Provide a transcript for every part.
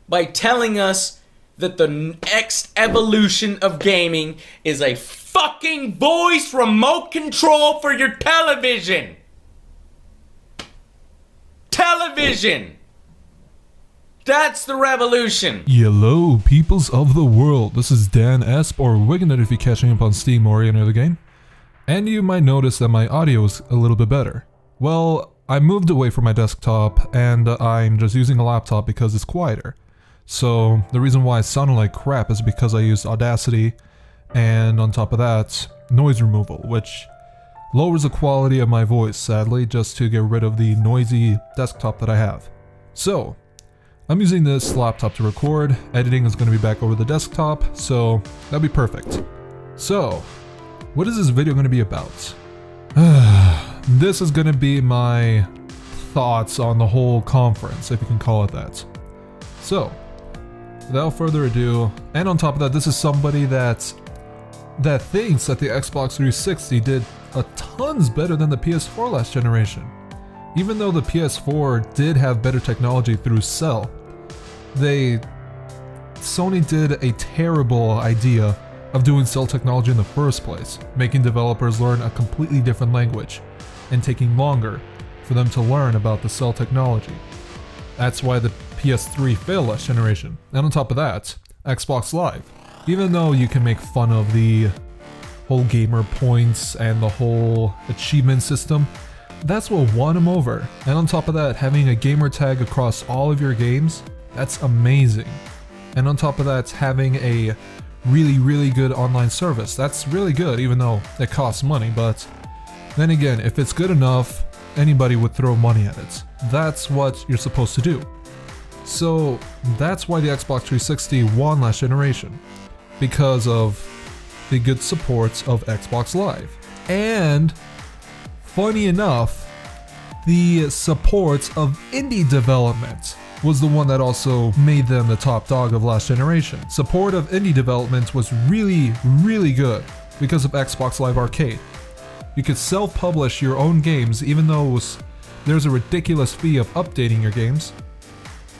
by telling us that the next evolution of gaming is a fucking voice remote control for your television. Television! That's the revolution! Hello, peoples of the world. This is Dan Esp, or Wiggin' if you're catching up on Steam or any other game. And you might notice that my audio is a little bit better. Well, I moved away from my desktop and I'm just using a laptop because it's quieter. So the reason why I sounded like crap is because I used Audacity and on top of that, noise removal, which lowers the quality of my voice, sadly, just to get rid of the noisy desktop that I have. So, I'm using this laptop to record, editing is going to be back over the desktop, so that'd be perfect. So, what is this video going to be about? This is going to be my thoughts on the whole conference, if you can call it that. So, without further ado, and on top of that, this is somebody that thinks that the Xbox 360 did a tons better than the PS4 last generation. Even though the PS4 did have better technology through Cell, Sony did a terrible idea of doing Cell technology in the first place, making developers learn a completely different language, and taking longer for them to learn about the Cell technology. That's why the PS3 failed last generation. And on top of that, Xbox Live. Even though you can make fun of the whole gamer points and the whole achievement system, that's what won them over. And on top of that, having a gamer tag across all of your games, that's amazing. And on top of that, having a really good online service, that's really good, even though it costs money. But then again, if it's good enough, anybody would throw money at it. That's what you're supposed to do. So that's why the Xbox 360 won last generation, because of the good support of Xbox Live. And funny enough, the support of indie development was the one that also made them the top dog of last generation. Support of indie development was really good because of Xbox Live Arcade. You could self-publish your own games even though there's a ridiculous fee of updating your games.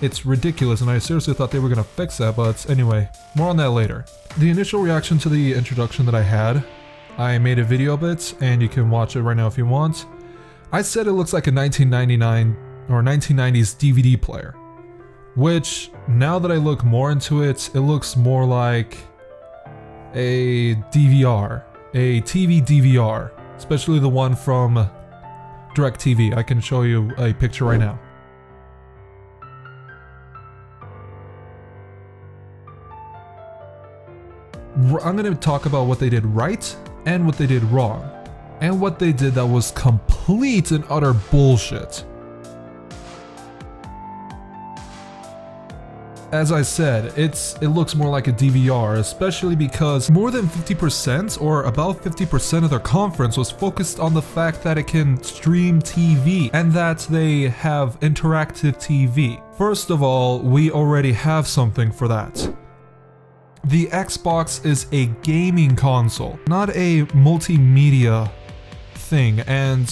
It's ridiculous, and I seriously thought they were gonna fix that, but anyway, more on that later. The initial reaction to the introduction that I had, I made a video of it, and you can watch it right now if you want. I said it looks like a 1999 or 1990s DVD player, which now that I look more into it, it looks more like a DVR, a TV DVR, especially the one from DirecTV. I can show you a picture right now. I'm going to talk about what they did right and what they did wrong, and what they did that was complete and utter bullshit. As I said, it looks more like a DVR, especially because more than 50% or about 50% of their conference was focused on the fact that it can stream TV and that they have interactive TV. First of all, we already have something for that. The Xbox is a gaming console, not a multimedia thing, and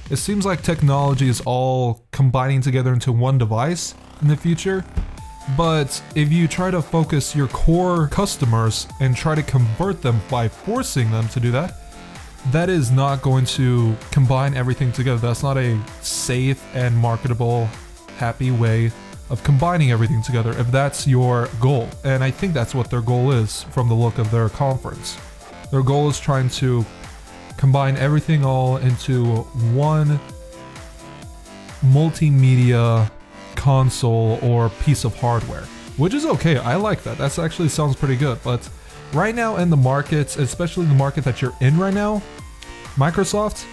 it seems like technology is all combining together into one device in the future. But if you try to focus your core customers and try to convert them by forcing them to do that, that is not going to combine everything together. That's not a safe and marketable, happy way of combining everything together if that's your goal. And I think that's what their goal is from the look of their conference. Their goal is trying to combine everything all into one multimedia console or piece of hardware, which is okay. I like that. That actually sounds pretty good. But right now in the markets, especially the market that you're in right now, Microsoft,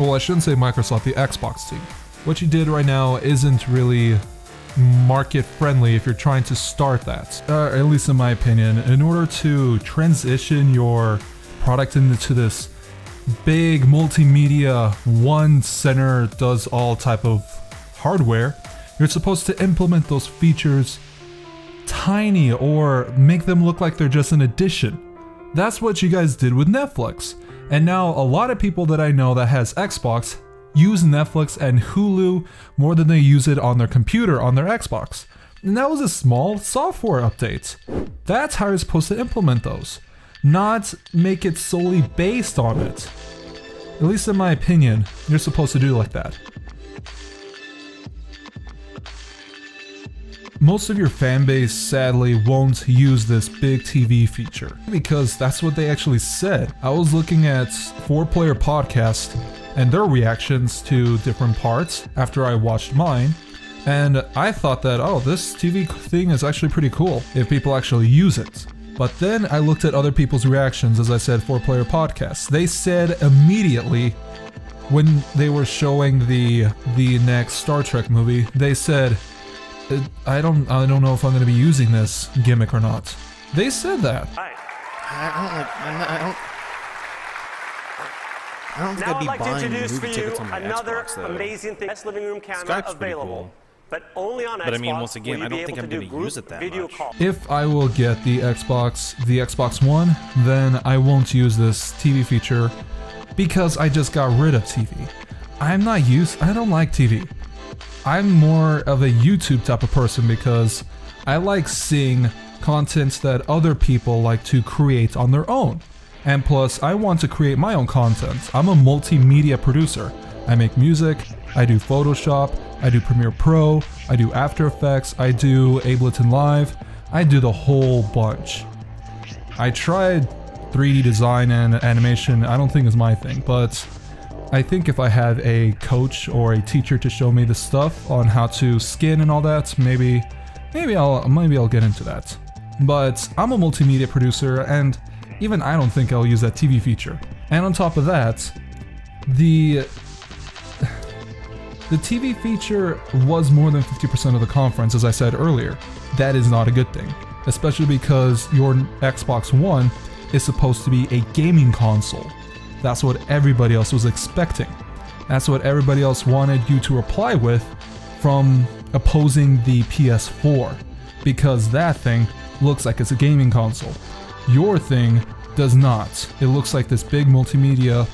well, I shouldn't say Microsoft, the Xbox team. What you did right now isn't really market friendly if you're trying to start that. At least in my opinion, in order to transition your product into this big multimedia, one center does all type of hardware, you're supposed to implement those features tiny or make them look like they're just an addition. That's what you guys did with Netflix. And now a lot of people that I know that has Xbox use Netflix and Hulu more than they use it on their computer on their Xbox. And that was a small software update. That's how you're supposed to implement those, not make it solely based on it. At least in my opinion, you're supposed to do like that. Most of your fan base sadly won't use this big TV feature because that's what they actually said. I was looking at 4-Player Podcast and their reactions to different parts after I watched mine, and I thought that, oh, this TV thing is actually pretty cool if people actually use it. But then I looked at other people's reactions, as I said, 4-Player Podcast. They said immediately when they were showing the next Star Trek movie, they said, I don't know if I'm going to be using this gimmick or not. They said that. I don't think I'd be buying movie tickets on my Xbox, though. Amazing thing. Best living room camera Skype's pretty available, cool. but only on Xbox. But I mean, once again, will you I don't be think able I'm to gonna do use it that video much. call. If I will get the Xbox One, then I won't use this TV feature because I just got rid of TV. I don't like TV. I'm more of a YouTube type of person because I like seeing content that other people like to create on their own. And plus, I want to create my own content. I'm a multimedia producer. I make music, I do Photoshop, I do Premiere Pro, I do After Effects, I do Ableton Live, I do the whole bunch. I tried 3D design and animation, I don't think is my thing, but I think if I had a coach or a teacher to show me the stuff on how to skin and all that, maybe I'll get into that. But I'm a multimedia producer, and even I don't think I'll use that TV feature. And on top of that, the TV feature was more than 50% of the conference, as I said earlier. That is not a good thing, especially because your Xbox One is supposed to be a gaming console. That's what everybody else was expecting. That's what everybody else wanted you to reply with from opposing the PS4, because that thing looks like it's a gaming console. Your thing does not. It looks like this big multimedia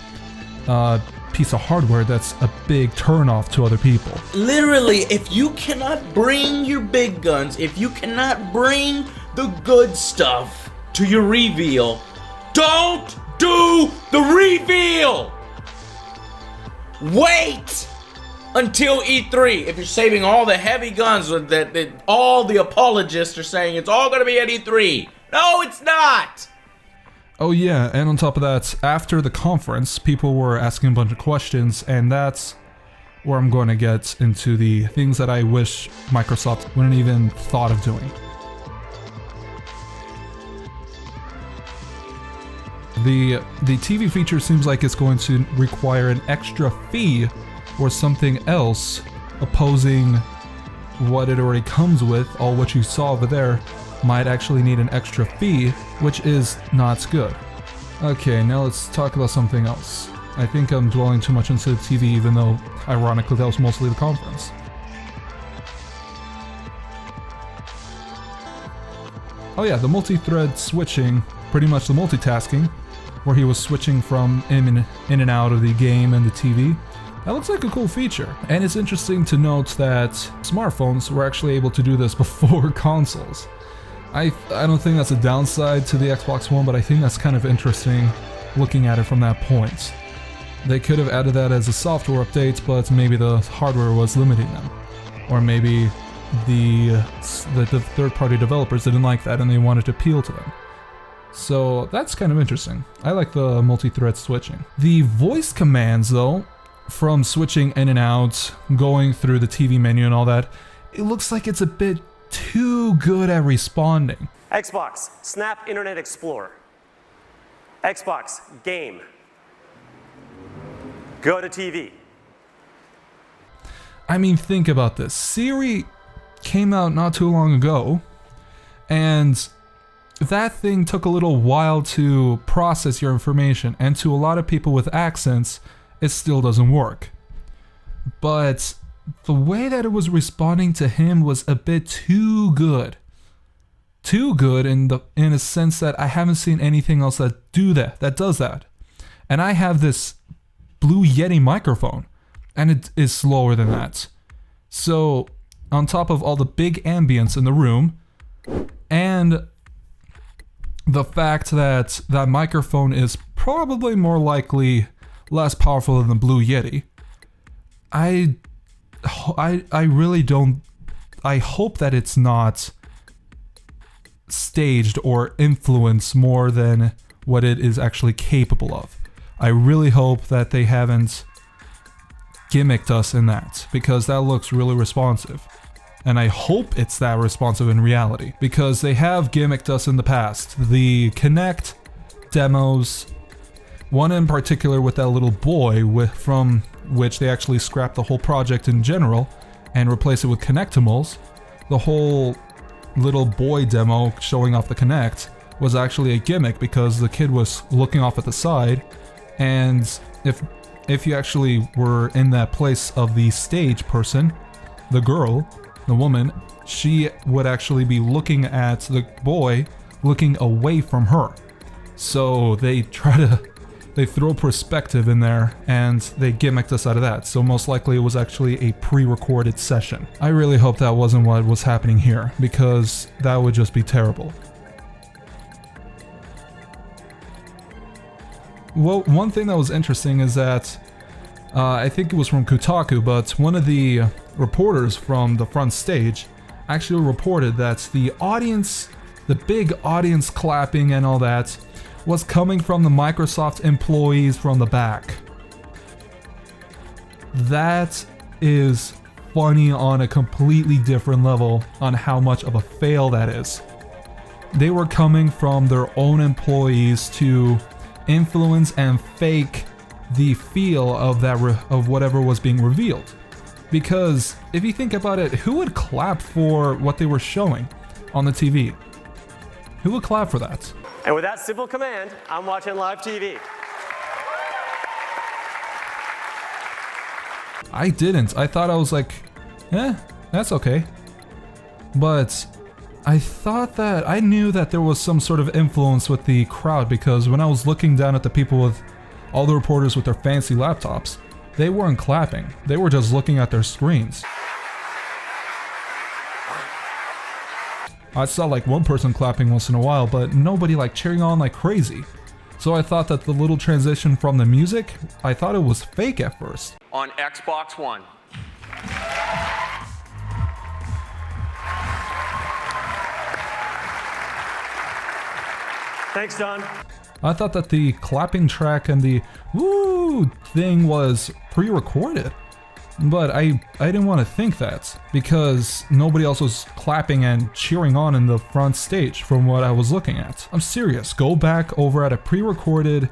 piece of hardware that's a big turnoff to other people. Literally, if you cannot bring your big guns, if you cannot bring the good stuff to your reveal, don't do the reveal! Wait until E3. If you're saving all the heavy guns that all the apologists are saying it's all gonna be at E3. No, it's not! Oh yeah, and on top of that, after the conference, people were asking a bunch of questions, and that's where I'm going to get into the things that I wish Microsoft wouldn't even thought of doing. The TV feature seems like it's going to require an extra fee or something else opposing what it already comes with. All what you saw over there might actually need an extra fee, which is not good. Okay, now let's talk about something else. I think I'm dwelling too much into the TV, even though, ironically, that was mostly the conference. Oh yeah, the multi-thread switching, pretty much the multitasking, where he was switching from in and out of the game and the TV. That looks like a cool feature. And it's interesting to note that smartphones were actually able to do this before consoles. I don't think that's a downside to the Xbox One, but I think that's kind of interesting looking at it from that point. They could have added that as a software update, but maybe the hardware was limiting them. Or maybe the third-party developers didn't like that and they wanted to appeal to them. So that's kind of interesting. I like the multi-thread switching. The voice commands, though, from switching in and out, going through the TV menu and all that, it looks like it's a bit too good at responding. Xbox, Snap Internet Explorer. Xbox, game. Go to TV. I mean, think about this. Siri came out not too long ago, and that thing took a little while to process your information, and to a lot of people with accents, it still doesn't work. But the way that it was responding to him was a bit too good. Too good in a sense that I haven't seen anything else that does that. And I have this Blue Yeti microphone, and it is slower than that. So on top of all the big ambience in the room, and the fact that that microphone is probably more likely less powerful than the Blue Yeti, I really don't. I hope that it's not staged or influenced more than what it is actually capable of. I really hope that they haven't gimmicked us in that, because that looks really responsive. And I hope it's that responsive in reality, because they have gimmicked us in the past. The Kinect demos, one in particular with that little boy from which they actually scrapped the whole project in general and replaced it with Kinectimals. The whole little boy demo showing off the Kinect was actually a gimmick because the kid was looking off at the side, and if you actually were in that place of the stage person, the girl, the woman, she would actually be looking at the boy looking away from her. So they throw perspective in there and they gimmicked us out of that. So most likely it was actually a pre-recorded session. I really hope that wasn't what was happening here, because that would just be terrible. Well, one thing that was interesting is that I think it was from Kotaku, but one of the reporters from the front stage actually reported that the audience, the big audience clapping and all that, was coming from the Microsoft employees from the back. That is funny on a completely different level on how much of a fail that is. They were coming from their own employees to influence and fake the feel of that of whatever was being revealed. Because if you think about it, who would clap for what they were showing on the TV? Who would clap for that? And with that simple command, I'm watching live TV. I didn't. I thought I was like, that's okay. But I thought that I knew that there was some sort of influence with the crowd, because when I was looking down at the people with all the reporters with their fancy laptops, they weren't clapping. They were just looking at their screens. I saw like one person clapping once in a while, but nobody like cheering on like crazy. So I thought that the little transition from the music, I thought it was fake at first. On Xbox One. Thanks, Don. I thought that the clapping track and the woo thing was pre-recorded. But I didn't want to think that, because nobody else was clapping and cheering on in the front stage from what I was looking at. I'm serious, go back over at a pre-recorded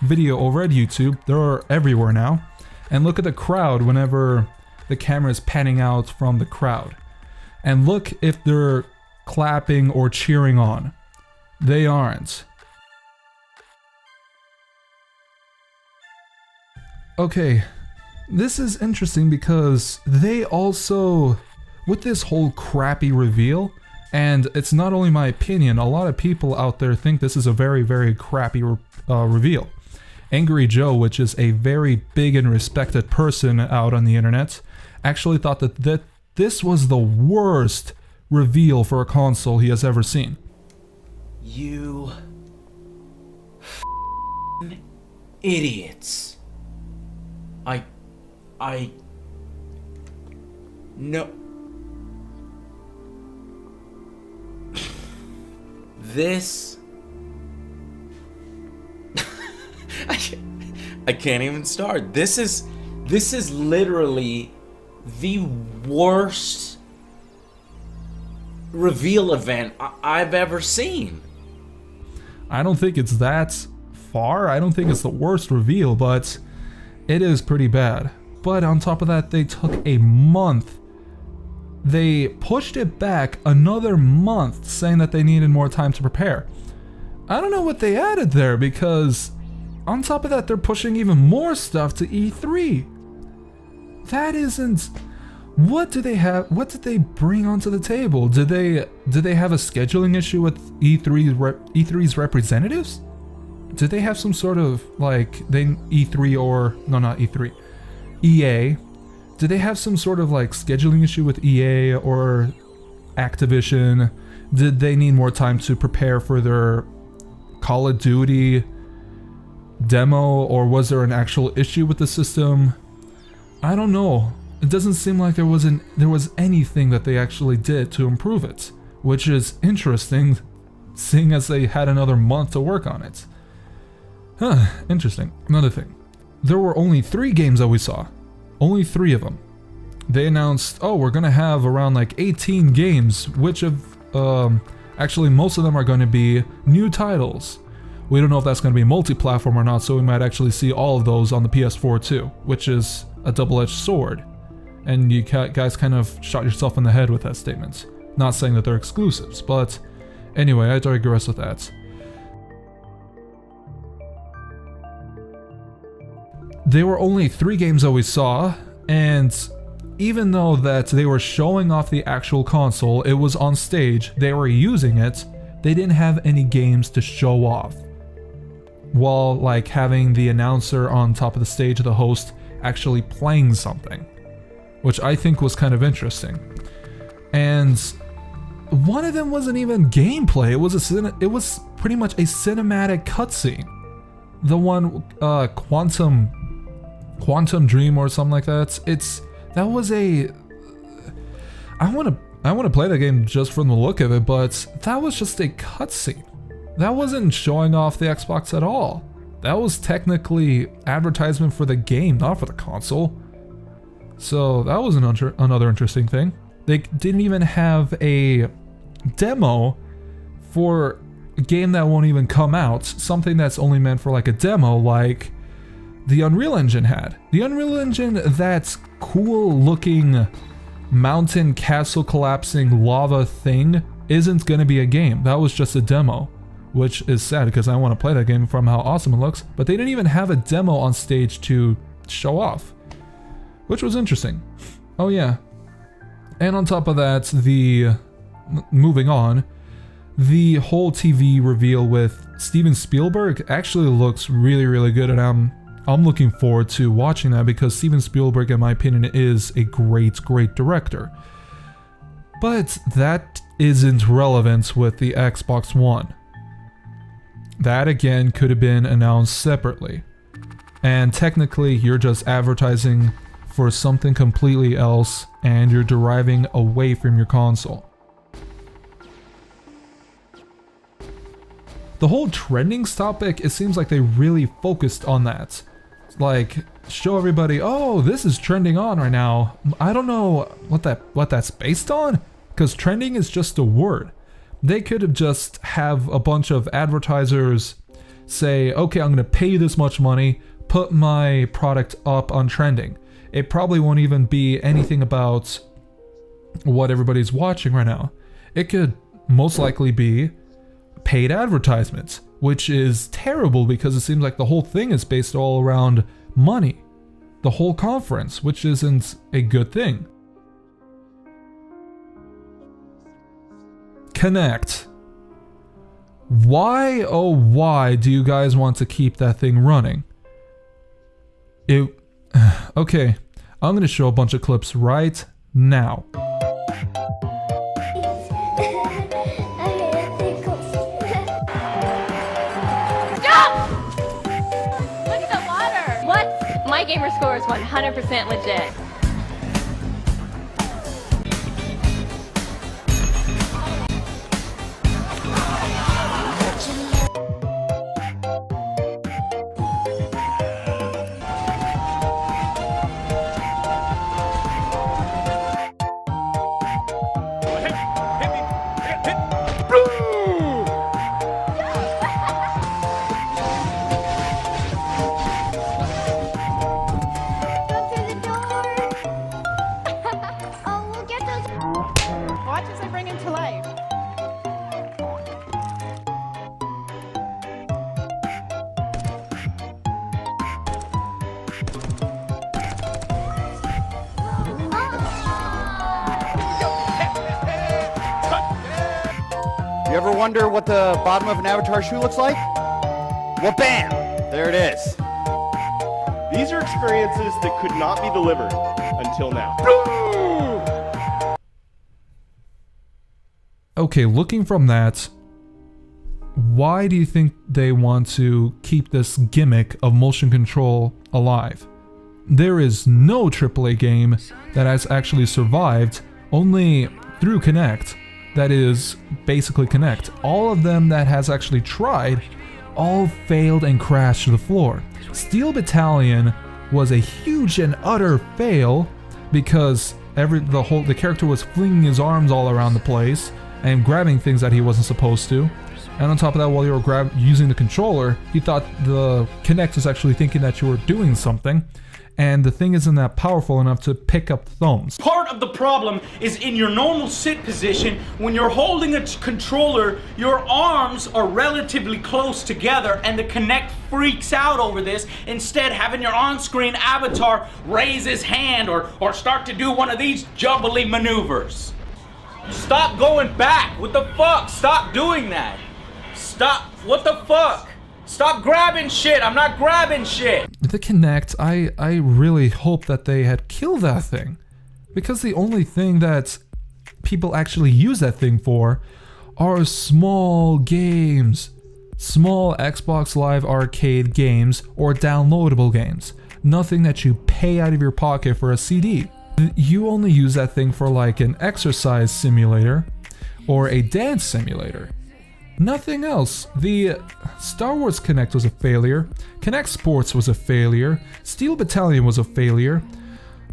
video over at YouTube, they're everywhere now, and look at the crowd whenever the camera is panning out from the crowd. And look if they're clapping or cheering on. They aren't. Okay. This is interesting because they also, with this whole crappy reveal, and it's not only my opinion, a lot of people out there think this is a very, very crappy reveal. Angry Joe, which is a very big and respected person out on the internet, actually thought that this was the worst reveal for a console he has ever seen. You idiots. No. This... I can't even start. This is literally the worst reveal event I've ever seen. I don't think it's that far. I don't think it's the worst reveal, but it is pretty bad. But on top of that, they took a month. They pushed it back another month, saying that they needed more time to prepare. I don't know what they added there, because on top of that, they're pushing even more stuff to E3. That isn't... What do they have? What did they bring onto the table? Did they have a scheduling issue with E3's representatives? Did they have some sort of like EA Did they have some sort of like scheduling issue with EA or Activision? Did they need more time to prepare for their Call of Duty demo, or was there an actual issue with the system? I don't know. It doesn't seem like there was anything that they actually did to improve it, which is interesting, seeing as they had another month to work on it. Huh, interesting. Another thing. There were only 3 games that we saw. Only 3 of them. They announced, oh, we're gonna have around like 18 games, which actually most of them are going to be new titles. We don't know if that's going to be multi-platform or not, so we might actually see all of those on the PS4 too, which is a double-edged sword. And you guys kind of shot yourself in the head with that statement. Not saying that they're exclusives, but anyway, I digress with that. There were only 3 games that we saw, and even though that they were showing off the actual console, it was on stage, they were using it, they didn't have any games to show off. While like having the announcer on top of the stage, the host, actually playing something, which I think was kind of interesting. And one of them wasn't even gameplay, it was pretty much a cinematic cutscene. The one, Quantum Dream or something like that, that was a... I want to play that game just from the look of it, but that was just a cutscene. That wasn't showing off the Xbox at all. That was technically advertisement for the game, not for the console. So that was another interesting thing. They didn't even have a demo for a game that won't even come out, something that's only meant for like a demo, like the Unreal Engine had. The Unreal Engine, that cool looking mountain castle collapsing lava thing, isn't going to be a game. That was just a demo, which is sad because I want to play that game from how awesome it looks, but they didn't even have a demo on stage to show off, which was interesting. Oh yeah. And on top of that, moving on, the whole TV reveal with Steven Spielberg actually looks really, really good, and I'm looking forward to watching that because Steven Spielberg, in my opinion, is a great, great director. But that isn't relevant with the Xbox One. That again could have been announced separately. And technically, you're just advertising for something completely else, and you're deriving away from your console. The whole trendings topic, it seems like they really focused on that. Like, show everybody, oh, this is trending on right now. I don't know what that's based on, because trending is just a word. They could have just have a bunch of advertisers say, okay, I'm gonna pay you this much money, put my product up on trending. It probably won't even be anything about what everybody's watching right now. It could most likely be paid advertisements, which is terrible because it seems like the whole thing is based all around money. The whole conference, which isn't a good thing. Connect. Why, oh why do you guys want to keep that thing running? Okay, I'm gonna show a bunch of clips right now. My gamer score is 100% legit. You ever wonder what the bottom of an Avatar shoe looks like? Well, bam! There it is. These are experiences that could not be delivered until now. Okay, looking from that, why do you think they want to keep this gimmick of motion control alive? There is no AAA game that has actually survived only through Kinect, that is basically Kinect. All of them that has actually tried all failed and crashed to the floor. Steel Battalion was a huge and utter fail because the character was flinging his arms all around the place and grabbing things that he wasn't supposed to. And on top of that, while you were using the controller, he thought the Kinect was actually thinking that you were doing something, and the thing isn't that powerful enough to pick up thumbs. Part of the problem is in your normal sit position, when you're holding a controller, your arms are relatively close together and the Kinect freaks out over this, instead having your on-screen avatar raise his hand or start to do one of these jubbly maneuvers. Stop going back. What the fuck? Stop doing that. Stop. What the fuck? Stop grabbing shit. I'm not grabbing shit. The Kinect, I really hope that they had killed that thing. Because the only thing that people actually use that thing for are small games. Small Xbox Live Arcade games or downloadable games. Nothing that you pay out of your pocket for a CD. You only use that thing for like an exercise simulator or a dance simulator. Nothing else. The Star Wars Kinect was a failure. Kinect Sports was a failure. Steel Battalion was a failure.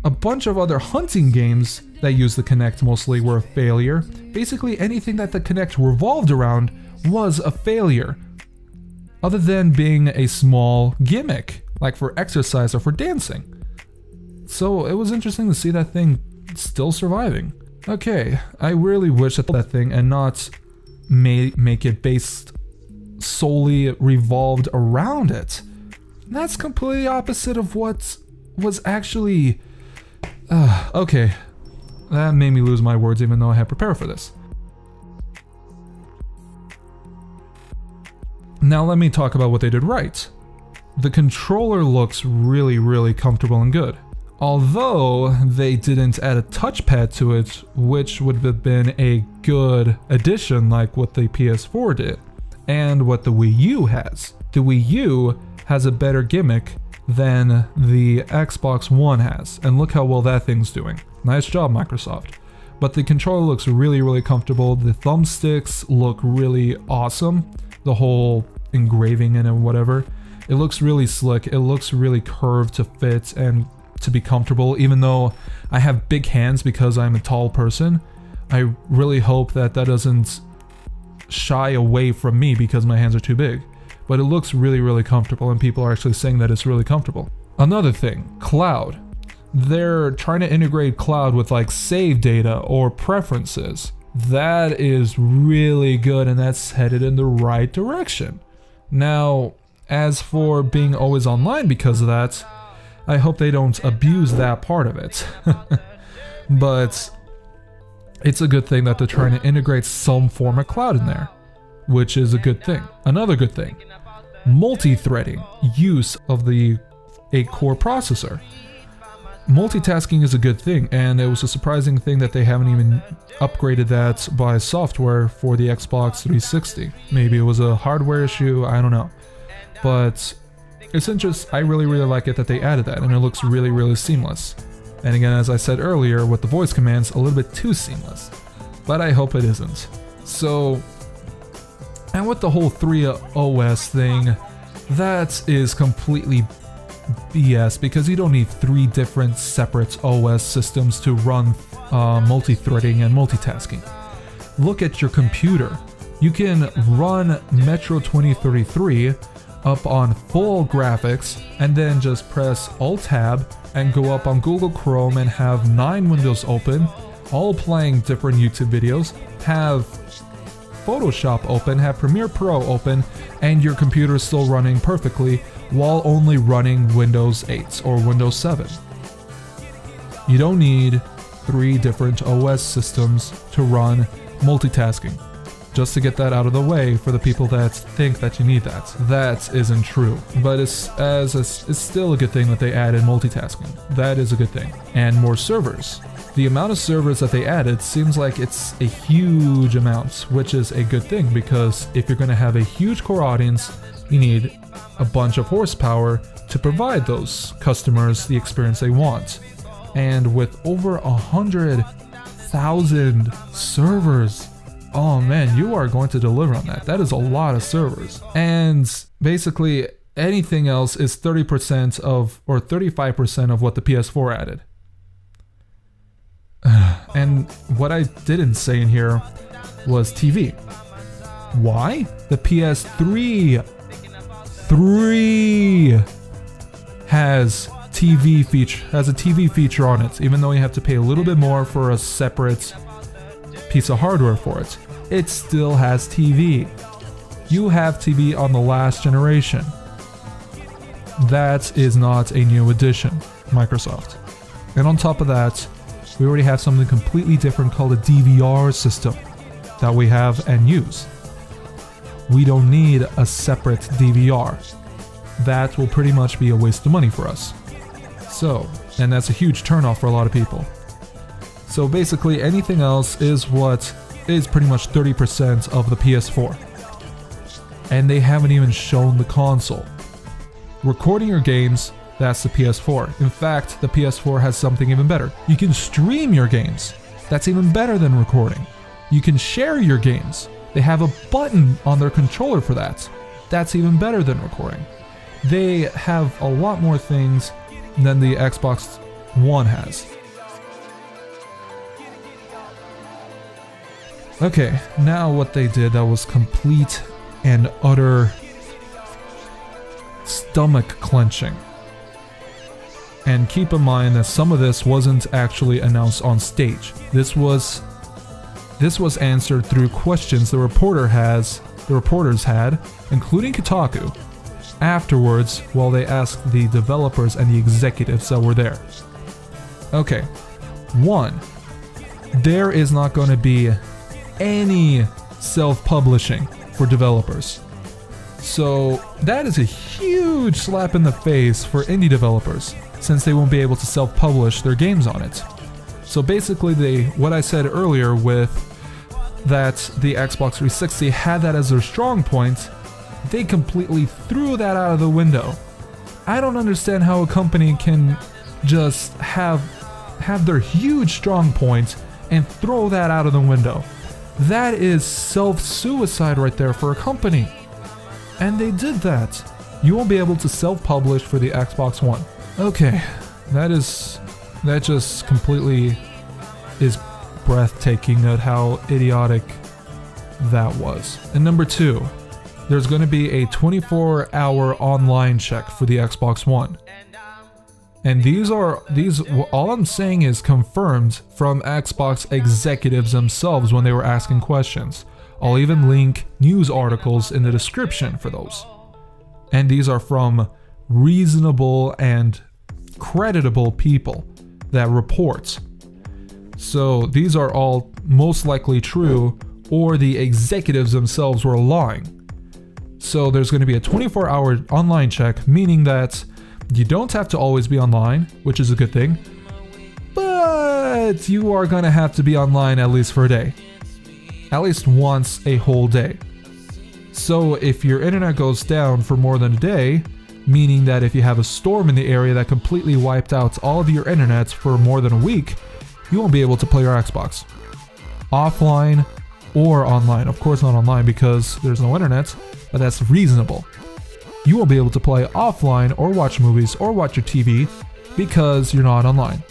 A bunch of other hunting games that use the Kinect mostly were a failure. Basically anything that the Kinect revolved around was a failure. Other than being a small gimmick, like for exercise or for dancing. So it was interesting to see that thing still surviving. Okay, I really wish that thing and not make it based solely revolved around it. That's completely opposite of what was actually... okay, that made me lose my words even though I had prepared for this. Now let me talk about what they did right. The controller looks really, really comfortable and good. Although they didn't add a touchpad to it, which would have been a good addition like what the PS4 did, and what the Wii U has. The Wii U has a better gimmick than the Xbox One has, and look how well that thing's doing. Nice job, Microsoft. But the controller looks really, really comfortable. The thumbsticks look really awesome. The whole engraving in it and whatever. It looks really slick. It looks really curved to fit and to be comfortable, even though I have big hands because I'm a tall person. I really hope that that doesn't shy away from me because my hands are too big. But it looks really, really comfortable and people are actually saying that it's really comfortable. Another thing, cloud. They're trying to integrate cloud with like save data or preferences. That is really good and that's headed in the right direction. Now, as for being always online because of that, I hope they don't abuse that part of it. But it's a good thing that they're trying to integrate some form of cloud in there, which is a good thing. Another good thing, multi-threading, use of the 8-core processor. Multitasking is a good thing, and it was a surprising thing that they haven't even upgraded that by software for the Xbox 360. Maybe it was a hardware issue, I don't know. But it's interesting. I really, really like it that they added that, and it looks really, really seamless. And again, as I said earlier, with the voice commands, a little bit too seamless. But I hope it isn't. So, and with the whole 3OS thing, that is completely BS because you don't need 3 different separate OS systems to run multi-threading and multitasking. Look at your computer. You can run Metro 2033 up on full graphics and then just press Alt-Tab and go up on Google Chrome and have 9 windows open, all playing different YouTube videos, have Photoshop open, have Premiere Pro open, and your computer is still running perfectly while only running Windows 8 or Windows 7. You don't need 3 different OS systems to run multitasking. Just to get that out of the way for the people that think that you need that. That isn't true, but it's still a good thing that they added multitasking. That is a good thing. And more servers. The amount of servers that they added seems like it's a huge amount, which is a good thing because if you're going to have a huge core audience, you need a bunch of horsepower to provide those customers the experience they want. And with over 100,000 servers, oh man, you are going to deliver on that. That is a lot of servers. And basically anything else is 30% of, or 35% of what the PS4 added. And what I didn't say in here was TV. Why? The PS3 has a TV feature on it, even though you have to pay a little bit more for a separate piece of hardware for it. It still has TV. You have TV on the last generation. That is not a new addition, Microsoft. And on top of that, we already have something completely different called a DVR system that we have and use. We don't need a separate DVR. That will pretty much be a waste of money for us. So, and that's a huge turnoff for a lot of people. So basically anything else is what is pretty much 30% of the PS4. And they haven't even shown the console. Recording your games, that's the PS4. In fact, the PS4 has something even better. You can stream your games. That's even better than recording. You can share your games. They have a button on their controller for that. That's even better than recording. They have a lot more things than the Xbox One has. Okay, now what they did that was complete and utter stomach clenching. And keep in mind that some of this wasn't actually announced on stage. This was answered through questions the reporters had, including Kotaku, afterwards while they asked the developers and the executives that were there. Okay, 1. There is not going to be any self-publishing for developers. So that is a huge slap in the face for indie developers, since they won't be able to self-publish their games on it. So basically what I said earlier with that the Xbox 360 had that as their strong point, they completely threw that out of the window. I don't understand how a company can just have their huge strong point and throw that out of the window. That is self-suicide right there for a company. And they did that. You won't be able to self-publish for the Xbox One. Okay, that just completely is breathtaking at how idiotic that was. And number 2, there's going to be a 24-hour online check for the Xbox One. And these all I'm saying is confirmed from Xbox executives themselves when they were asking questions. I'll even link news articles in the description for those. And these are from reasonable and creditable people that report. So these are all most likely true, or the executives themselves were lying. So there's going to be a 24-hour online check, meaning that you don't have to always be online, which is a good thing, but you are going to have to be online at least for a day. At least once a whole day. So if your internet goes down for more than a day, meaning that if you have a storm in the area that completely wiped out all of your internet for more than a week, you won't be able to play your Xbox. Offline or online. Of course not online because there's no internet, but that's reasonable. You won't be able to play offline or watch movies or watch your TV because you're not online.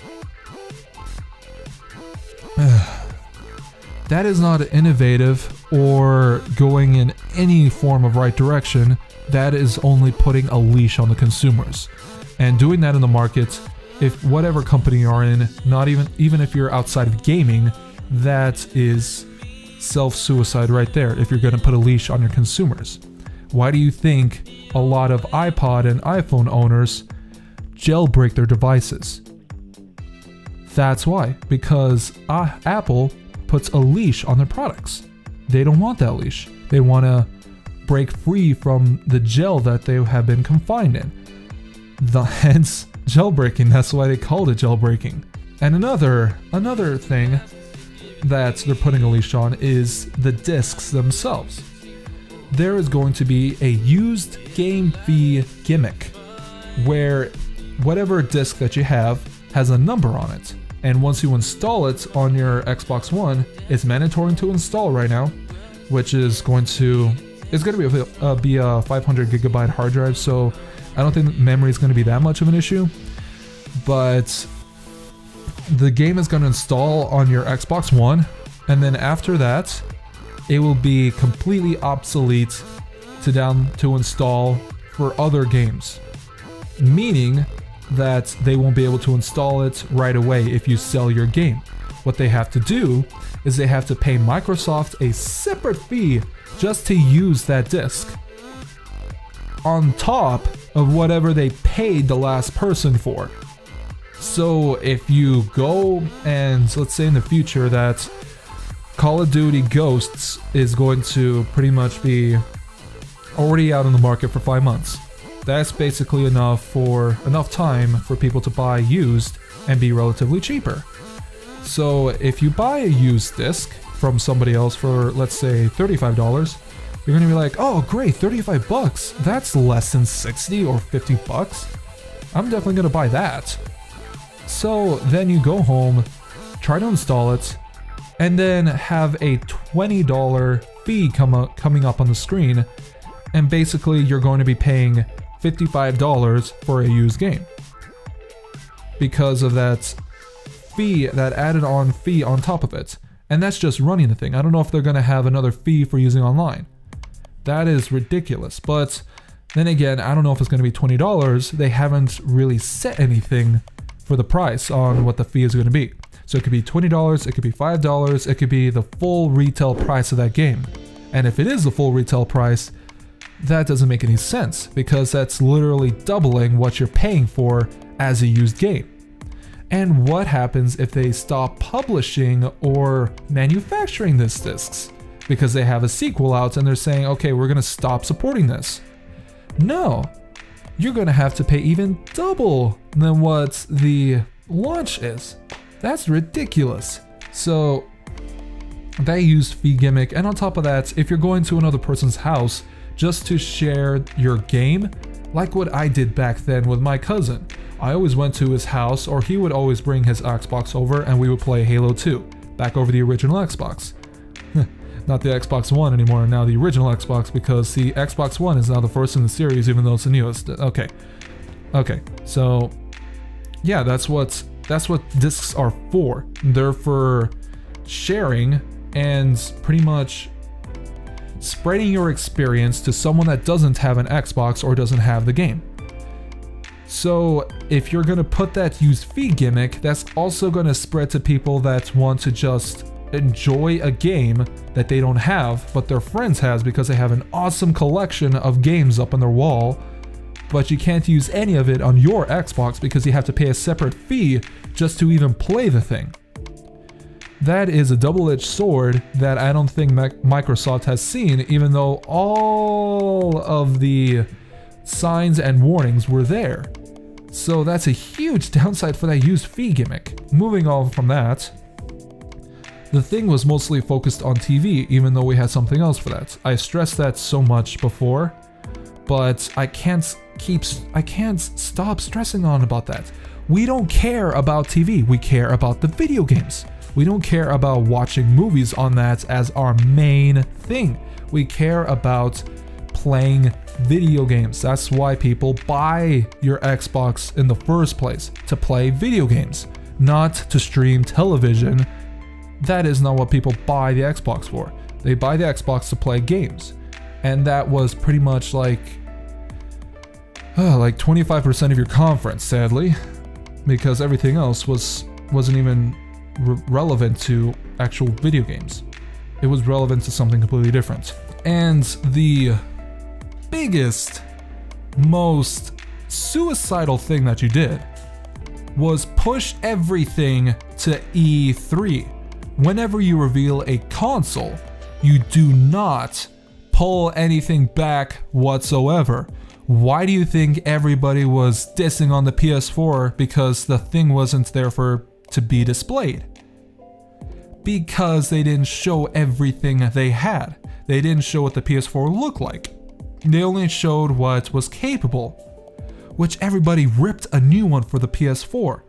That is not innovative or going in any form of right direction. That is only putting a leash on the consumers. And doing that in the market, if whatever company you're in, not even if you're outside of gaming, that is self-suicide right there if you're going to put a leash on your consumers. Why do you think a lot of iPod and iPhone owners jailbreak their devices? That's why, because Apple puts a leash on their products. they don't want that leash. They want to break free from the jail that they have been confined in. Hence jailbreaking. That's why they called it jailbreaking. And another thing that they're putting a leash on is the discs themselves. There is going to be a used game fee gimmick where whatever disc that you have has a number on it. And once you install it on your Xbox One, it's mandatory to install right now, which is going to be a 500 gigabyte hard drive, so I don't think memory is going to be that much of an issue. But the game is going to install on your Xbox One, and then after that, it will be completely obsolete to install for other games. Meaning that they won't be able to install it right away if you sell your game. What they have to do is they have to pay Microsoft a separate fee just to use that disc, on top of whatever they paid the last person for. So if you go and let's say in the future that Call of Duty Ghosts is going to pretty much be already out on the market for 5 months. That's basically enough time for people to buy used and be relatively cheaper. So if you buy a used disc from somebody else for, let's say, $35, you're gonna be like, oh great, $35, that's less than 60 or 50 bucks. I'm definitely gonna buy that. So then you go home, try to install it, and then have a $20 fee coming up on the screen, and basically you're going to be paying $55 for a used game because of that fee, that added on fee on top of it. And that's just running the thing. I don't know if they're going to have another fee for using online. That is ridiculous. But then again, I don't know if it's going to be $20. They haven't really set anything for the price on what the fee is going to be. So it could be $20, it could be $5, it could be the full retail price of that game. And if it is the full retail price, that doesn't make any sense because that's literally doubling what you're paying for as a used game. And what happens if they stop publishing or manufacturing these discs because they have a sequel out and they're saying, okay, we're gonna stop supporting this? No, you're gonna have to pay even double than what the launch is. That's ridiculous. So that used fee gimmick, and on top of that, if you're going to another person's house just to share your game, like what I did back then with my cousin. I always went to his house, or he would always bring his Xbox over and we would play Halo 2, back over the original Xbox. Not the Xbox One anymore, now the original Xbox, because the Xbox One is now the first in the series even though it's the newest. Okay, so yeah, that's what discs are for. They're for sharing and pretty much spreading your experience to someone that doesn't have an Xbox or doesn't have the game. So if you're gonna put that used fee gimmick, that's also gonna spread to people that want to just enjoy a game that they don't have, but their friends has because they have an awesome collection of games up on their wall, but you can't use any of it on your Xbox because you have to pay a separate fee just to even play the thing. That is a double-edged sword that I don't think Microsoft has seen, even though all of the signs and warnings were there. So that's a huge downside for that used fee gimmick. Moving on from that, the thing was mostly focused on TV, even though we had something else for that. I stressed that so much before, but I can't stop stressing on about that. We don't care about TV, we care about the video games. We don't care about watching movies on that as our main thing. We care about playing video games. That's why people buy your Xbox in the first place, to play video games, not to stream television. That is not what people buy the Xbox for. They buy the Xbox to play games. And that was pretty much like 25% of your conference, sadly, because everything else wasn't even relevant to actual video games. It was relevant to something completely different. And the biggest, most suicidal thing that you did was push everything to E3. Whenever you reveal a console, You do not pull anything back whatsoever. Why do you think everybody was dissing on the PS4 because the thing wasn't there to be displayed? Because they didn't show everything they had. They didn't show what the PS4 looked like. They only showed what was capable, which everybody ripped a new one for the PS4.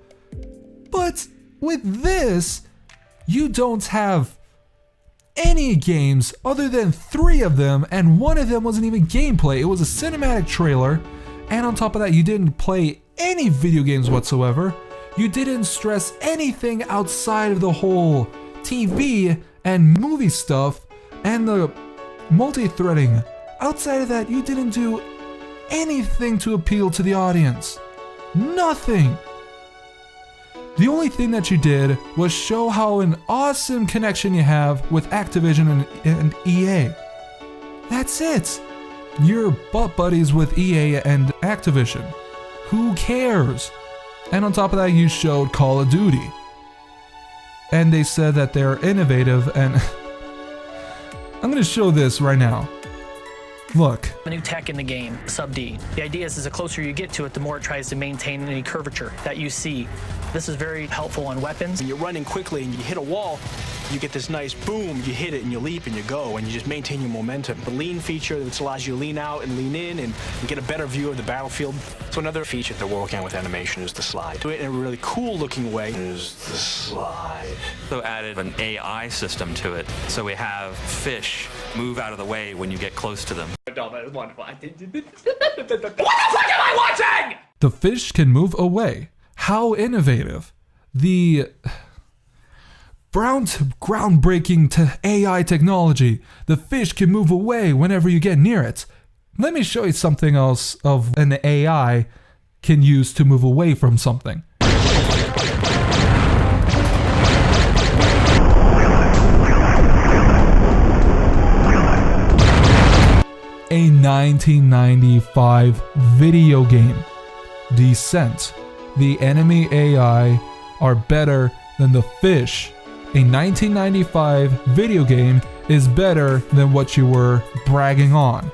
But with this, you don't have any games other than 3 of them, and one of them wasn't even gameplay. It was a cinematic trailer, and on top of that, you didn't play any video games whatsoever. You didn't stress anything outside of the whole TV and movie stuff and the multi-threading. Outside of that, you didn't do anything to appeal to the audience. Nothing. The only thing that you did was show how an awesome connection you have with Activision and EA. That's it. You're butt buddies with EA and Activision. Who cares? And on top of that, you showed Call of Duty. And they said that they're innovative, and I'm gonna show this right now. Look. The new tech in the game, Sub D. The idea is the closer you get to it, the more it tries to maintain any curvature that you see. This is very helpful on weapons. When you're running quickly and you hit a wall, you get this nice boom, you hit it and you leap and you go and you just maintain your momentum. The lean feature, which allows you to lean out and lean in and get a better view of the battlefield. So another feature that we're working on with animation is the slide. Do it in a really cool looking way. Is the slide. So added an AI system to it. So we have fish move out of the way when you get close to them. What the fuck am I watching? The fish can move away. How innovative. The groundbreaking AI technology. The fish can move away whenever you get near it. Let me show you something else of an AI can use to move away from something. A 1995 video game, Descent. The enemy AI are better than the fish. A 1995 video game is better than what you were bragging on.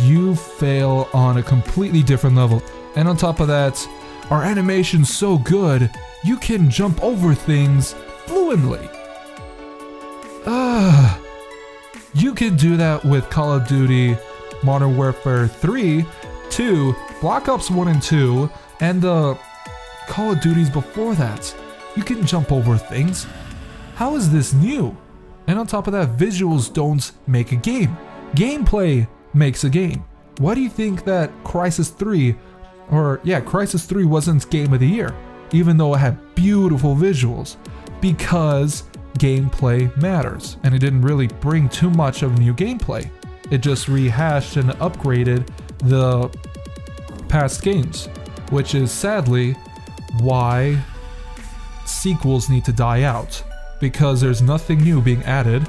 You fail on a completely different level. And on top of that, our animation's so good, you can jump over things fluently. You can do that with Call of Duty, Modern Warfare 3, 2, Black Ops 1 and 2, and the Call of Duties before that. You can jump over things. How is this new? And on top of that, visuals don't make a game. Gameplay makes a game. Why do you think that Crysis 3 wasn't Game of the Year, even though it had beautiful visuals? Because gameplay matters, and it didn't really bring too much of new gameplay. It just rehashed and upgraded the past games, which is sadly why sequels need to die out, because there's nothing new being added,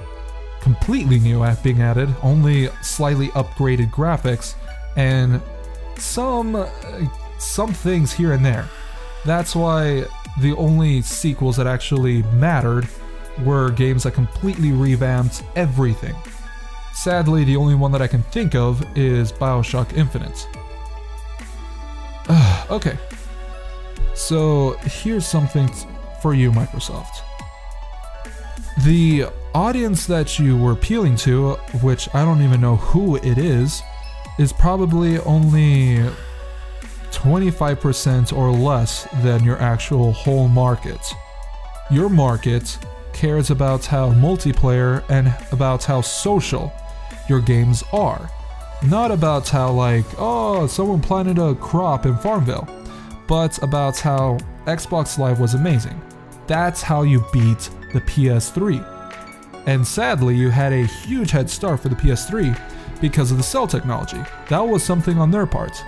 completely new being added, only slightly upgraded graphics and some things here and there. That's why the only sequels that actually mattered were games that completely revamped everything. Sadly, the only one that I can think of is BioShock Infinite. Okay, so here's something for you, Microsoft. The audience that you were appealing to, which I don't even know who it is probably only 25% or less than your actual whole market. Your market cares about how multiplayer and about how social your games are. Not about how someone planted a crop in Farmville, but about how Xbox Live was amazing. That's how you beat the PS3. And sadly, you had a huge head start for the PS3 because of the cell technology. That was something on their part.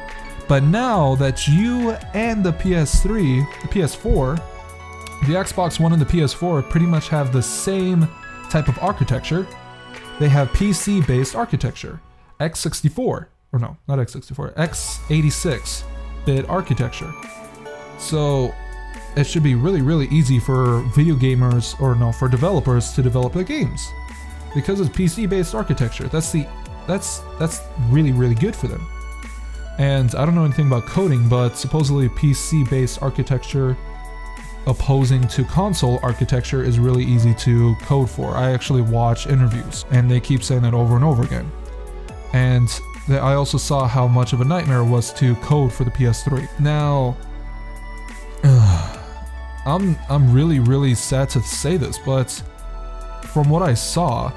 But now that you and the PS3, the PS4, the Xbox One and the PS4 pretty much have the same type of architecture. They have PC-based architecture. X64, or no, not X64, x86-bit architecture. So it should be really, really easy for video gamers, or no, for developers to develop their games. because it's PC-based architecture. That's really, really good for them. And I don't know anything about coding, but supposedly PC-based architecture opposing to console architecture is really easy to code for. I actually watch interviews, and they keep saying that over and over again. And I also saw how much of a nightmare it was to code for the PS3. Now, I'm really, really sad to say this, but from what I saw,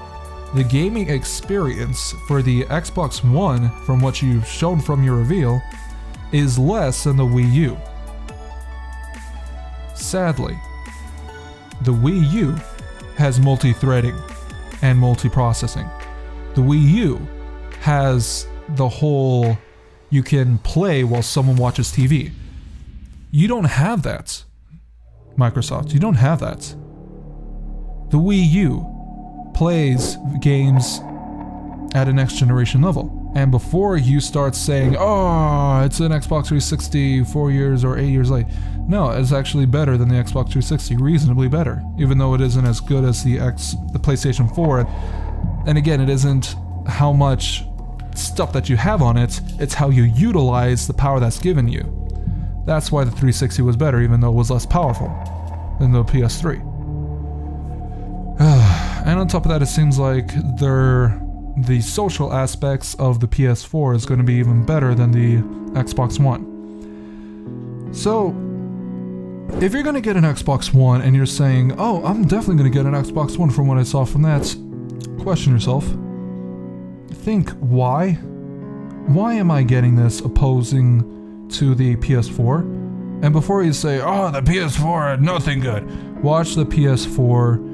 the gaming experience for the Xbox One, from what you've shown from your reveal, is less than the Wii U. Sadly, the Wii U has multi-threading and multi-processing. The Wii U has the whole you can play while someone watches TV. You don't have that, Microsoft. You don't have that. The Wii U plays games at a next generation level. And before you start saying, oh, it's an Xbox 360 4 years or 8 years late. No, it's actually better than the Xbox 360, reasonably better, even though it isn't as good as the PlayStation 4. And again, it isn't how much stuff that you have on it, it's how you utilize the power that's given you. That's why the 360 was better, even though it was less powerful than the PS3. And on top of that, it seems like the social aspects of the PS4 is going to be even better than the Xbox One. So, if you're going to get an Xbox One and you're saying, oh, I'm definitely going to get an Xbox One from what I saw from that, question yourself. Think, why? Why am I getting this opposing to the PS4? And before you say, oh, the PS4 had nothing good, watch the PS4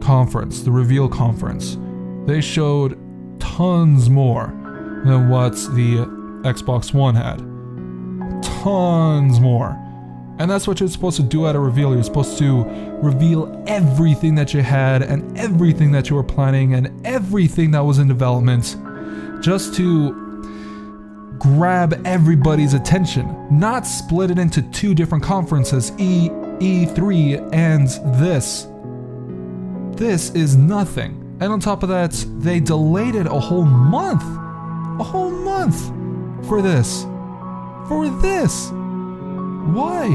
conference, the reveal conference. They showed tons more than what the Xbox One had. Tons more. And that's what you're supposed to do at a reveal. You're supposed to reveal everything that you had and everything that you were planning and everything that was in development, just to grab everybody's attention, not split it into two different conferences, E3 and this. This is nothing. And on top of that, they delayed it a whole month for this. Why?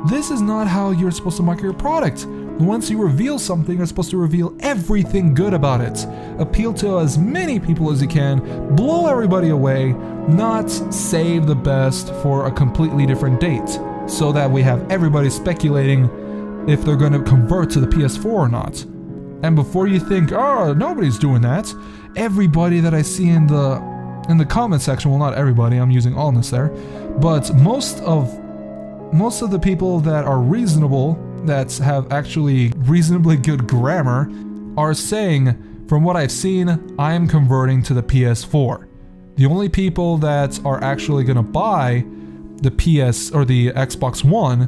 This is not how you're supposed to market your product. Once you reveal something, you're supposed to reveal everything good about it. Appeal to as many people as you can, blow everybody away, not save the best for a completely different date, so that we have everybody speculating if they're going to convert to the PS4 or not. And before you think, oh, nobody's doing that, everybody that I see in the comment section, well, not everybody, I'm using allness there, but most of the people that are reasonable, that have actually reasonably good grammar, are saying, from what I've seen, I am converting to the PS4. The only people that are actually going to buy the PS or the Xbox One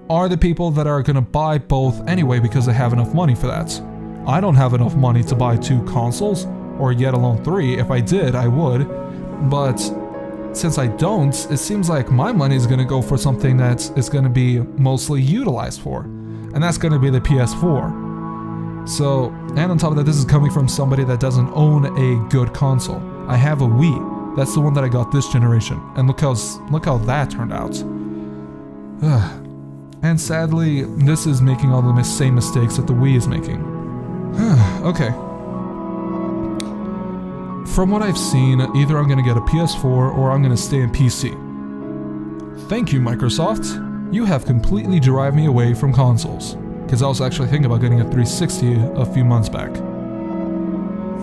are the people that are going to buy both anyway because they have enough money for that. I don't have enough money to buy 2 consoles, or yet alone 3. If I did, I would. But since I don't, it seems like my money is going to go for something that is going to be mostly utilized for. And that's going to be the PS4. So, and on top of that, this is coming from somebody that doesn't own a good console. I have a Wii. That's the one that I got this generation. And look how that turned out. And sadly, this is making all the same mistakes that the Wii is making. Okay. From what I've seen, either I'm gonna get a PS4 or I'm gonna stay in PC. Thank you, Microsoft. You have completely derived me away from consoles. Because I was actually thinking about getting a 360 a few months back.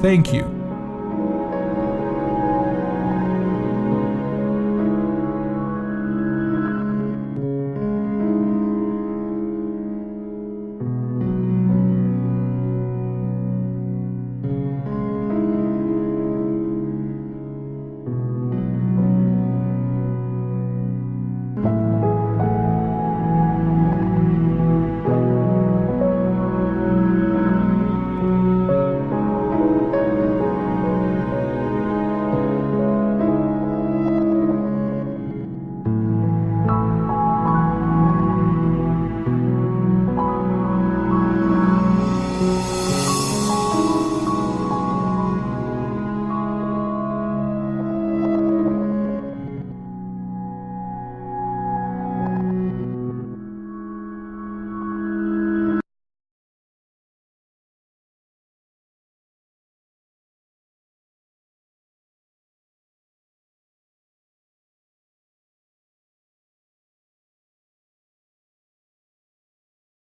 Thank you.